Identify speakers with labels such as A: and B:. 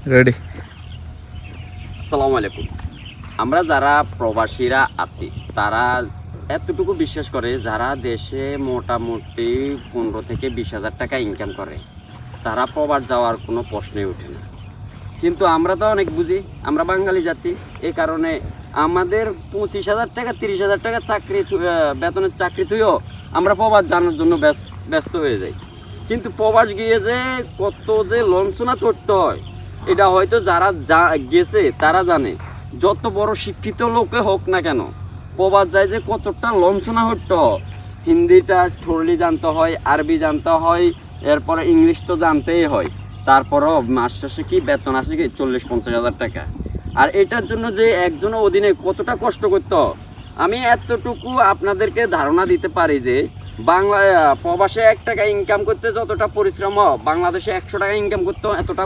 A: Ready.
B: আসসালামু আলাইকুম। আমরা যারা প্রবাসীরা আছি তারা এতটুকু বিশ্বাস করে যারা দেশে মোটামুটি 15 থেকে 20,000 টাকা ইনকাম করে তারা প্রবাস যাওয়ার কোনো প্রশ্নই ওঠে না। কিন্তু আমরা তো অনেক বুঝি, আমরা বাঙালি জাতি, এই কারণে আমাদের 25,000 টাকা 30,000 টাকা চাকরি বেতনের চাকরি তুইও আমরা প্রবাস জানার জন্য ব্যস্ত হয়ে যাই। কিন্তু প্রবাস গিয়ে যে কত যে লঞ্চনা করতে হয় এটা হয়তো যারা গেছে তারা জানে। যত বড় শিক্ষিত লোকে হোক না কেন প্রবাস যায় যে কতটা লঞ্চনা হতে হয়। হিন্দিটা থোড়লি জানতে হয়, আরবি জানতে হয়, এরপরে ইংলিশ তো জানতেই হয়। তারপরও মাস শেষে কি বেতন আসে কি 40-50,000 টাকা। আর এটার জন্য যে একজনের অধীনে কতটা কষ্ট করতে হয় আমি এতটুকু আপনাদেরকে ধারণা দিতে পারি যে প্রবাসে 1 টাকা ইনকাম করতে যতটা পরিশ্রম হয় বাংলাদেশে 100 টাকা ইনকাম করতে এতটা